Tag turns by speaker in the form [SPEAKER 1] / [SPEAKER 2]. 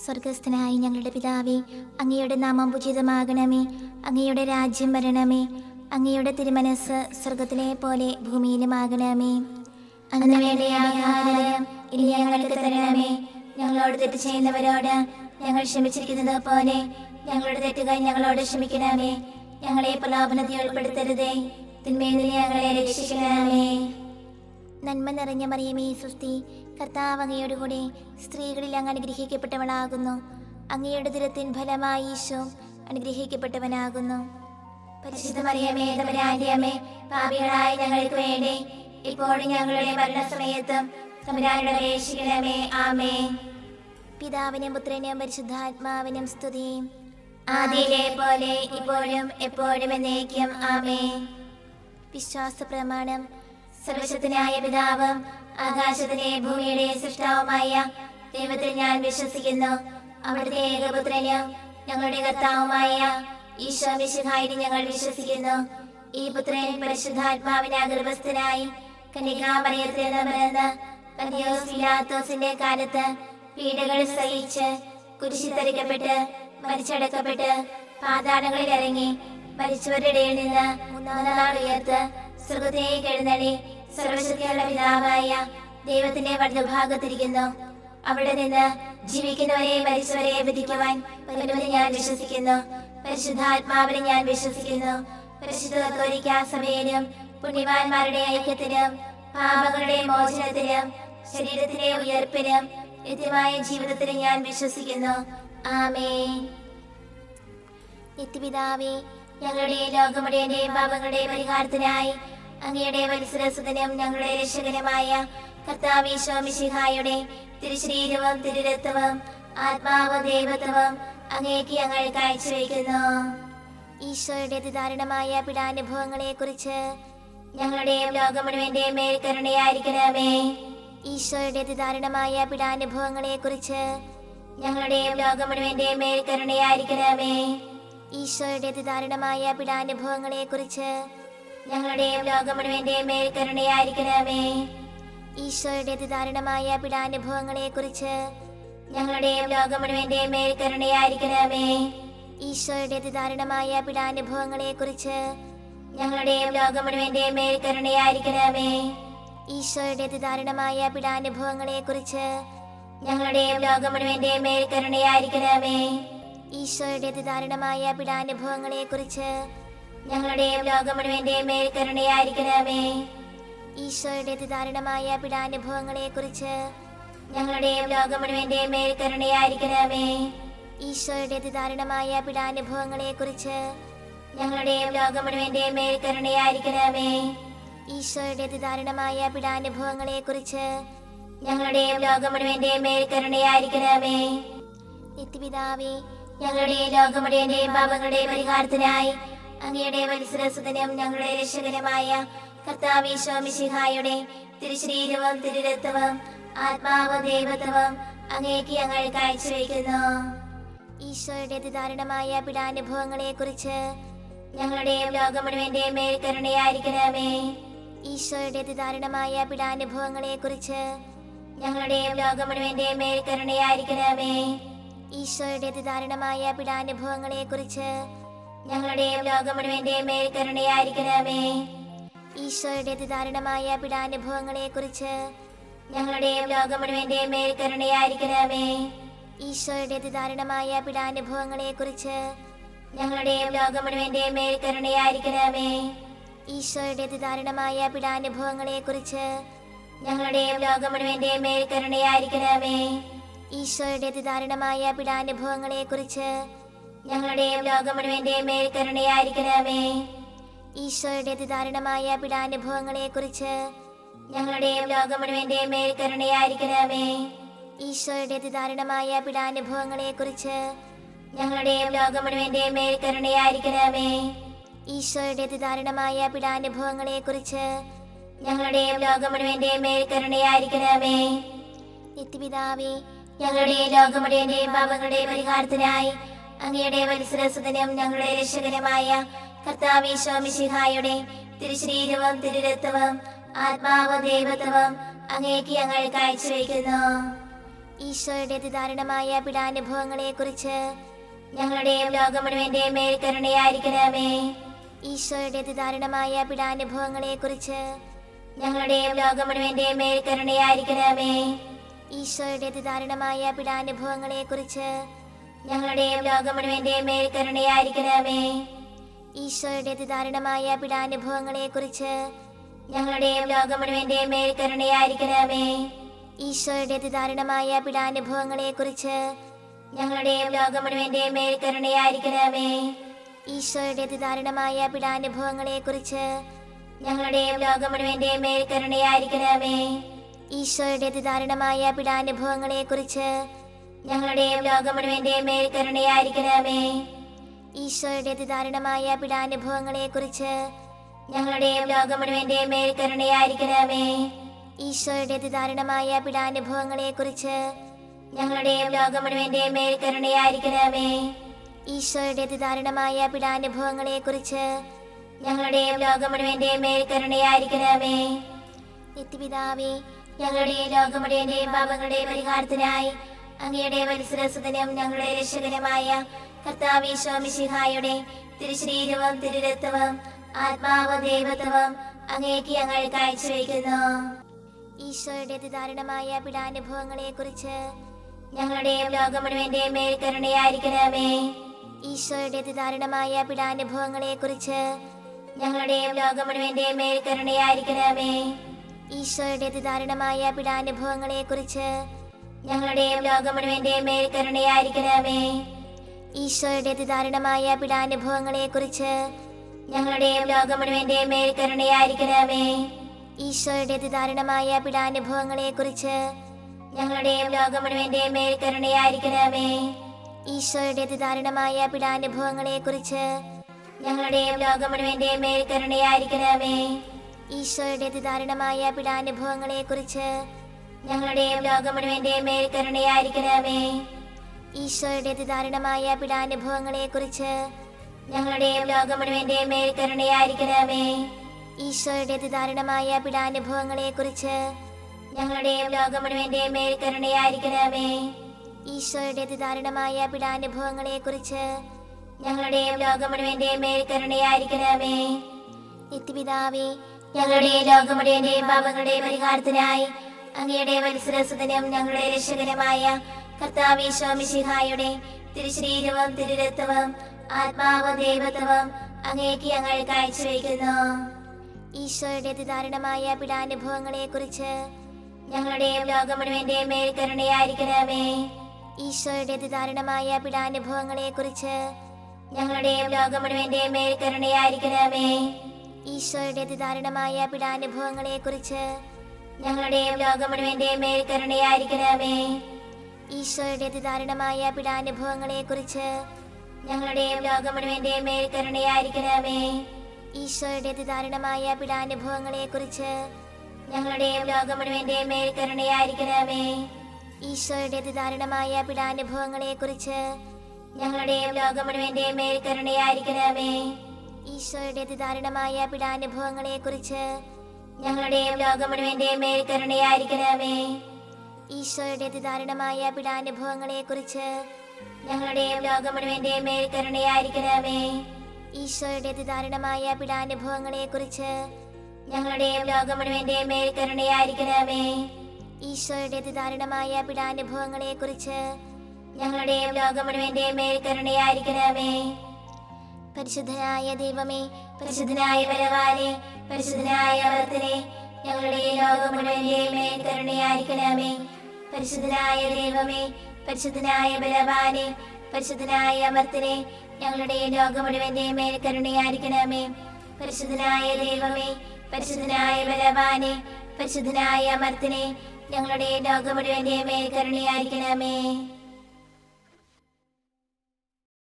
[SPEAKER 1] സ്വർഗസ്ഥനായ ഞങ്ങളുടെ പിതാവേ, അങ്ങയുടെ നാമം ഉചിതമാകണമേ. അങ്ങയുടെ രാജ്യം വരണമേ. അങ്ങയുടെ തിരുമനസ് സ്വർഗത്തിലെ പോലെ ഭൂമിയിലുമാകണമേ. അന്ന് വേണ്ട ആഹാരം ഇനി ഞങ്ങൾക്ക് തരണമേ. ഞങ്ങളോട് തെറ്റ് ചെയ്യുന്നവരോട് ഞങ്ങൾ ക്ഷമിച്ചിരിക്കുന്നത് പോലെ ഞങ്ങളുടെ തെറ്റുകൾ ഞങ്ങളോട് ക്ഷമിക്കണമേ. ഞങ്ങളെ പ്രലോഭനത്തിൽ ഉൾപ്പെടുത്തരുതേ, തിന്മയിൽ നിന്ന് ഞങ്ങളെ രക്ഷിക്കണമേ. നന്മ നിറഞ്ഞ മറിയമേ, സ്വസ്തി, കർത്താവ് അങ്ങയോടുകൂടെ സ്ത്രീകളിൽ അങ്ങ് അനുഗ്രഹിക്കപ്പെട്ടവളാകുന്നു. അങ്ങയുടെ ദുരത്തിൻ ഫലമായി ഈശോ അനുഗ്രഹിക്കപ്പെട്ടവനാകുന്നു. പരിശുദ്ധ മറിയമേ, തമ്പുരാന്റെ അമ്മേ, പാപികളായ ഞങ്ങൾക്ക് വേണ്ടി ഇപ്പോഴും ഞങ്ങളുടെ മരണസമയത്തും തമ്പുരാനോട് അപേക്ഷിക്കണമേ. ആമേൻ. പിതാവിനും പുത്രനും പരിശുദ്ധാത്മാവിനും സ്തുതി, ആദിയിലെ പോലെ ഇപ്പോഴും എപ്പോഴും എന്നേക്കും. ആമേൻ. വിശ്വാസ പ്രമാണം. സർവശക്തനായ പിതാവും ആകാശത്തിലെ ഭൂമിയുടെ സൃഷ്ടാവുമായ ദൈവത്തിൽ ഞാൻ വിശ്വസിക്കുന്നു. അവിടുത്തെ ഏകപുത്രനും ഞങ്ങളുടെ കർത്താവുമായ ഈശോ മിശിഹായിൽ ഞങ്ങൾ വിശ്വസിക്കുന്നു. ഈ പുത്രൻ പരിശുദ്ധാത്മാവിനാൽ ഗർഭസ്ഥനായി കന്യകാമറിയത്തിൽ നിന്ന് പിറന്ന് പന്തിയോസ് പിലാത്തോസിന്റെ കാലത്ത് പീഡകൾ സഹിച്ച് കുരിശിൽ തറയ്ക്കപ്പെട്ട് മരിച്ചടക്കപ്പെട്ട് പാതാളങ്ങളിൽ ഇറങ്ങി മരിച്ചവരുടെ ഇടയിൽ നിന്ന് മൂന്നാം നാൾ ഉയർത്ത് സ്വർഗ്ഗത്തിലേക്ക് എഴുന്നള്ളി സർവശക്തിയുള്ള പിതാവായ ദൈവത്തിന്റെ വലതുഭാഗത്തിരിക്കുന്നു. അവിടെ നിന്ന് ജീവിക്കുന്നവരെ മരിച്ചവരെ വിധിക്കുവാൻ വരുമെന്ന് ഞാൻ വിശ്വസിക്കുന്നു. പരിശുദ്ധാത്മാവിനെ ഞാൻ വിശ്വസിക്കുന്നു. പരിശുദ്ധ കത്തോലിക്കാ സഭയിലും പുണ്യവാന്മാരുടെ ഐക്യത്തിലും പാപങ്ങളുടെ മോചനത്തിലും ശരീരത്തിലെ ഉയർപ്പിലും നിത്യമായ ജീവിതത്തിലും ഞാൻ വിശ്വസിക്കുന്നു. ആമേൻ. നിത്യപിതാവേ, ഞങ്ങളുടെ ലോകമുടേന്റെയും പാപങ്ങളുടെ പരിഹാരത്തിനായി അങ്ങയുടെ വത്സരസുതനും ഞങ്ങളുടെ രക്ഷകനുമായ കർത്താവ് ഈശോ മിശിഹായുടെ തിരുശരീരവും തിരുരക്തവും ആത്മാവും ദൈവത്വവും അങ്ങേക്ക് ഞങ്ങൾ കാഴ്ചവെക്കുന്നു. ഈശോയുടെ അതിദാരുണമായ പീഡാനുഭവങ്ങളെ കുറിച്ച് ഞങ്ങളുടെയും ലോകം മുഴുവന്റെയും മേൽ കരുണയായിരിക്കണമേ. ഈശോയുടെ അതിദാരുണമായ പീഡാനുഭവങ്ങളെ കുറിച്ച് ഞങ്ങളുടെയും ലോകം മുഴുവന്റെയും മേൽ കരുണയായിരിക്കണമേ. ഈശോയുടെ അതിദാരുണമായ പീഡാനുഭവങ്ങളെ കുറിച്ച് ഞങ്ങളുടെയും ലോകം മുഴുവന്റെയും മേൽ കരുണയായിരിക്കണമേ. ഈശോയുടെ അതിദാരുണമായ പീഡാനുഭവങ്ങളെ കുറിച്ച് ഞങ്ങളുടെയും ലോകം മുഴുവന്റെയും മേൽ കരുണയായിരിക്കണമേ. ഈശോയുടെ അതിദാരുണമായ പീഡാനുഭവങ്ങളെ കുറിച്ച് ഞങ്ങളുടെയും ലോകം മുഴുവന്റെയും മേൽ കരുണയായിരിക്കണമേ. ഈശോയുടെ അതിദാരുണമായ പീഡാനുഭവങ്ങളെ കുറിച്ച് ഞങ്ങളുടെയും ലോകം മുഴുവന്റെയും മേൽ കരുണയായിരിക്കണമേ. ഈശോയുടെ അതിദാരുണമായ പീഡാനുഭവങ്ങളെ കുറിച്ച് ഞങ്ങളുടെയും ലോകം മുഴുവന്റെയും മേൽ കരുണയായിരിക്കണമേ. ഈശോയുടെ അതിദാരുണമായ പീഡാനുഭവങ്ങളെ കുറിച്ച് ഞങ്ങളുടെയും ലോകം മുഴുവന്റെയും മേൽ കരുണയായിരിക്കണമേ. ഈശോയുടെ അതിദാരുണമായ പീഡാനുഭവങ്ങളെ കുറിച്ച് ഞങ്ങളുടെയും ലോകം മുഴുവന്റെയും മേൽ കരുണയായിരിക്കണമേ. ഈശോയുടെ അതിദാരുണമായ പീഡാനുഭവങ്ങളെ കുറിച്ച് ഞങ്ങളുടെയും ലോകം മുഴുവന്റെയും മേൽ കരുണയായിരിക്കണമേ. നിത്യപിതാവേ, ഞങ്ങളുടെ ലോകം മുഴുവന്റെയും പാപങ്ങളുടെ പരിഹാരത്തിനായി അങ്ങയുടെ വത്സരസുതനും ഞങ്ങളുടെ രക്ഷകനുമായ കർത്താവ് ഈശോ മിശിഹായുടെ തിരുശരീരവും തിരുരക്തവും ആത്മാവും ദൈവത്വവും അങ്ങേക്ക് ഞങ്ങൾ കാഴ്ചവെക്കുന്നു. ഈശോയുടെ അതിദാരുണമായ പീഡാനുഭവങ്ങളെ കുറിച്ച് ഞങ്ങളുടെയും ലോകം മുഴുവന്റെയും മേൽ കരുണയായിരിക്കണമേ. ഈശോയുടെ അതിദാരുണമായ പീഡാനുഭവങ്ങളെ കുറിച്ച് ഞങ്ങളുടെയും ലോകം മുഴുവന്റെയും മേൽ കരുണയായിരിക്കണമേ. ഈശോയുടെ അതിദാരുണമായ പീഡാനുഭവങ്ങളെ കുറിച്ച് ഞങ്ങളുടെയും ലോകം മുഴുവന്റെയും മേൽ കരുണയായിരിക്കണമേ. ഈശോയുടെ അതിദാരുണമായ പീഡാനുഭവങ്ങളെ കുറിച്ച് ഞങ്ങളുടെയും ലോകം മുഴുവന്റെയും മേൽ കരുണയായിരിക്കണമേ. ഈശോയുടെ അതിദാരുണമായ പീഡാനുഭവങ്ങളെ കുറിച്ച് ഞങ്ങളുടെയും ലോകം മുഴുവന്റെയും മേൽ കരുണയായിരിക്കണമേ. ഈശോയുടെ അതിദാരുണമായ പീഡാനുഭവങ്ങളെ കുറിച്ച് ഞങ്ങളുടെയും ലോകം മുഴുവന്റെയും മേൽ കരുണയായിരിക്കണമേ. ഈശോയുടെ അതിദാരുണമായ പീഡാനുഭവങ്ങളെ കുറിച്ച് ഞങ്ങളുടെയും ലോകം മുഴുവന്റെയും മേൽ കരുണയായിരിക്കണമേ. ഈശോയുടെ അതിദാരുണമായ പീഡാനുഭവങ്ങളെ കുറിച്ച് ഞങ്ങളുടെയും ലോകം മുഴുവന്റെയും മേൽ കരുണയായിരിക്കണമേ. ഈശോയുടെ അതിദാരുണമായ പീഡാനുഭവങ്ങളെ കുറിച്ച് ഞങ്ങളുടെയും ലോകം മുഴുവന്റെയും മേൽ കരുണയായിരിക്കണമേ. ഈശോയുടെ അതിദാരുണമായ പീഡാനുഭവങ്ങളെ കുറിച്ച് ഞങ്ങളുടെയും ലോകം മുഴുവന്റെയും മേൽ കരുണയായിരിക്കണമേ. നിത്യപിതാവേ, ഞങ്ങളുടെ ലോകം മുഴുവന്റെയും പാപങ്ങളുടെ പരിഹാരത്തിനായി അങ്ങയുടെ വത്സരസുതനും ഞങ്ങളുടെ രക്ഷകനുമായ കർത്താവ് ഈശോ മിശിഹായുടെ തിരുശരീരവും തിരുരക്തവും ആത്മാവും ദൈവത്വവും അങ്ങേക്ക് ഞങ്ങൾ കാഴ്ചവെക്കുന്നു. ഈശോയുടെ അതിദാരുണമായ പീഡാനുഭവങ്ങളെക്കുറിച്ച് ഞങ്ങളുടെയും ലോകം മുഴുവന്റെയും മേൽ കരുണയായിരിക്കണമേ. ഈശോയുടെ അതിദാരുണമായ പീഡാനുഭവങ്ങളെക്കുറിച്ച് ഞങ്ങളുടെയും ലോകം മുഴുവന്റെയും മേൽ കരുണയായിരിക്കണമേ. ഈശോയുടെ അതിദാരുണമായ പീഡാനുഭവങ്ങളെക്കുറിച്ച് ഞങ്ങളുടെയും ലോകം മുഴുവന്റെയും മേൽ കരുണയായിരിക്കണമേ. ഈശോയുടെ അതിദാരുണമായ പീഡാനുഭവങ്ങളെക്കുറിച്ച് ഞങ്ങളുടെയും ലോകം മുഴുവന്റെയും മേൽ കരുണയായിരിക്കണമേ. ഈശോയുടെ അതിദാരുണമായ പീഡാനുഭവങ്ങളെക്കുറിച്ച് ഞങ്ങളുടെയും ലോകം മുഴുവന്റെയും മേൽ കരുണയായിരിക്കണമേ. ഈശോയുടെ അതിദാരുണമായ പീഡാനുഭവങ്ങളെക്കുറിച്ച് ഞങ്ങളുടെയും ലോകം മുഴുവന്റെയും മേൽ കരുണയായിരിക്കണമേ. ഈശോയുടെ അതിദാരുണമായ പീഡാനുഭവങ്ങളെക്കുറിച്ച് ഞങ്ങളുടെയും ലോകം മുഴുവന്റെയും മേൽ കരുണയായിരിക്കണമേ. ഈശോയുടെ അതിദാരുണമായ പീഡാനുഭവങ്ങളെക്കുറിച്ച് ഞങ്ങളുടെയും ലോകം മുഴുവന്റെയും മേൽ കരുണയായിരിക്കണമേ. ഈശോയുടെ അതിദാരുണമായ പീഡാനുഭവങ്ങളെക്കുറിച്ച് ഞങ്ങളുടെയും ലോകം മുഴുവന്റെയും മേൽ കരുണയായിരിക്കണമേ. ഈശോയുടെ അതിദാരുണമായ പീഡാനുഭവങ്ങളെക്കുറിച്ച് ഞങ്ങളുടെയും ലോകം മുഴുവന്റെയും മേൽ കരുണയായിരിക്കണമേ. നിത്യപിതാവേ, ഞങ്ങളുടെയും ലോകം മുഴുവന്റെയും പാപങ്ങളുടെ പരിഹാരത്തിനായി അങ്ങയുടെ വത്സരസുതനും ഞങ്ങളുടെ രക്ഷകനുമായ കർത്താവ് ഈശോ മിശിഹായുടെ തിരുശരീരവും തിരുരക്തവും ആത്മാവും ദൈവത്വവും അങ്ങേക്ക് ഞങ്ങൾ കാഴ്ചവെക്കുന്നു. ഈശോയുടെ അതിദാരുണമായ പീഡാനുഭവങ്ങളെക്കുറിച്ച് ഞങ്ങളുടെയും ലോകം മുഴുവന്റെയും മേൽ കരുണയായിരിക്കണമേ. ഈശോയുടെ അതിദാരുണമായ പീഡാനുഭവങ്ങളെക്കുറിച്ച് ഞങ്ങളുടെയും ലോകം മുഴുവന്റെയും മേൽ കരുണയായിരിക്കണമേ. ഈശോയുടെ അതിദാരുണമായ പീഡാനുഭവങ്ങളെക്കുറിച്ച് ഞങ്ങളുടെയും ലോകം മുഴുവന്റെയും മേൽ കരുണയായിരിക്കണമേ. ഈശോയുടെ അതിദാരുണമായ പീഡാനുഭവങ്ങളെക്കുറിച്ച് ഞങ്ങളുടെയും ലോകം മുഴുവന്റെയും മേൽ കരുണയായിരിക്കണമേ. ഈശോയുടെ അതിദാരുണമായ പീഡാനുഭവങ്ങളെക്കുറിച്ച് ഞങ്ങളുടെയും ലോകം മുഴുവന്റെയും മേൽ കരുണയായിരിക്കണമേ. ഈശോയുടെ അതിദാരുണമായ പീഡാനുഭവങ്ങളെക്കുറിച്ച് ഞങ്ങളുടെയും ലോകം മുഴുവന്റെയും മേൽ കരുണയായിരിക്കണമേ. ഈശോയുടെ അതിദാരുണമായ പീഡാനുഭവങ്ങളെക്കുറിച്ച് ഞങ്ങളുടെയും ലോകം മുഴുവന്റെയും മേൽ കരുണയായിരിക്കണമേ. ഈശോയുടെ അതിദാരുണമായ പീഡാനുഭവങ്ങളെക്കുറിച്ച് ഞങ്ങളുടെയും ലോകം മുഴുവന്റെയും മേൽ കരുണയായിരിക്കണമേ. ഈശോയുടെ അതിദാരുണമായ പീഡാനുഭവങ്ങളെക്കുറിച്ച് ഞങ്ങളുടെയും ലോകം മുഴുവന്റെയും മേൽ കരുണയായിരിക്കണമേ. ഈശോയുടെ അതിദാരുണമായ പീഡാനുഭവങ്ങളെക്കുറിച്ച് ഞങ്ങളുടെയും ലോകം മുഴുവന്റെയും മേൽ കരുണയായിരിക്കണമേ. നിത്യപിതാവേ, ഞങ്ങളുടെയും ലോകം മുഴുവന്റെയും പാപങ്ങളുടെ പരിഹാരത്തിനായി അങ്ങയുടെ വത്സരസുതനും ഞങ്ങളുടെ രക്ഷകനുമായ കർത്താവ് ഈശോ മിശിഹായുടെ തിരുശരീരവും തിരുരക്തവും ആത്മാവും ദൈവത്വവും അങ്ങേക്ക് ഞങ്ങൾ കാഴ്ചവെക്കുന്നു. ഈശോയുടെ അതിദാരുണമായ പീഡാനുഭവങ്ങളെക്കുറിച്ച് ഞങ്ങളുടെയും ലോകം മുഴുവന്റെയും മേൽ കരുണയായിരിക്കണമേ. ഈശോയുടെ അതിദാരുണമായ പീഡാനുഭവങ്ങളെക്കുറിച്ച് ഞങ്ങളുടെയും ലോകം മുഴുവന്റെയും മേൽ കരുണയായിരിക്കണമേ. ഈശോയുടെ അതിദാരുണമായ പീഡാനുഭവങ്ങളെക്കുറിച്ച് ഞങ്ങളുടെയും ലോകം മുഴുവന്റെയും മേൽ കരുണയായിരിക്കണമേ. ഈശോയുടെ അതിദാരുണമായ പീഡാനുഭവങ്ങളെക്കുറിച്ച് ഞങ്ങളുടെയും ലോകം മുഴുവന്റെയും മേൽ കരുണയായിരിക്കണമേ. ഈശോയുടെ അതിദാരുണമായ പീഡാനുഭവങ്ങളെക്കുറിച്ച് ഞങ്ങളുടെയും ലോകം മുഴുവന്റെയും മേൽ കരുണയായിരിക്കണമേ. ഈശോയുടെ അതിദാരുണമായ പീഡാനുഭവങ്ങളെക്കുറിച്ച് ഞങ്ങളുടെയും ലോകം മുഴുവന്റെയും മേൽ കരുണയായിരിക്കണമേ. ഈശോയുടെ അതിദാരുണമായ പീഡാനുഭവങ്ങളെക്കുറിച്ച് ഞങ്ങളുടെയും ലോകം മുഴുവന്റെയും മേൽ കരുണയായിരിക്കണമേ. ഈശോയുടെ അതിദാരുണമായ പീഡാനുഭവങ്ങളെക്കുറിച്ച് ഞങ്ങളുടെയും ലോകം മുഴുവന്റെയും മേൽ കരുണയായിരിക്കണമേ. ഈശോയുടെ അതിദാരുണമായ പീഡാനുഭവങ്ങളെക്കുറിച്ച് ഞങ്ങളുടെയും ലോകം മുഴുവന്റെയും മേൽ കരുണയായിരിക്കണമേ. ഈശോയുടെ അതിദാരുണമായ പീഡാനുഭവങ്ങളെക്കുറിച്ച് ഞങ്ങളുടെയും ലോകം മുഴുവന്റെയും മേൽ കരുണയായിരിക്കണമേ. പരിശുദ്ധനായ ദൈവമേ, പരിശുദ്ധനായ ബലവാനേ, പരിശുദ്ധനായ അമർത്തനേ, ഞങ്ങളുടെ ലോകം മുഴുവന്റെയും മേൽ കരുണയായിരിക്കണമേ. പരിശുദ്ധനായ ദൈവമേ, പരിശുദ്ധനായ ബലവാനേ, പരിശുദ്ധനായ അമർത്തനേ, ഞങ്ങളുടെ ലോകം മുഴുവന്റെയും മേൽ കരുണയായിരിക്കണമേ. പരിശുദ്ധനായ ദൈവമേ, പരിശുദ്ധനായ ബലവാനേ, പരിശുദ്ധനായ അമർത്തനേ, ഞങ്ങളുടെ ലോകം മുഴുവന്റെയും മേൽ കരുണയായിരിക്കണമേ.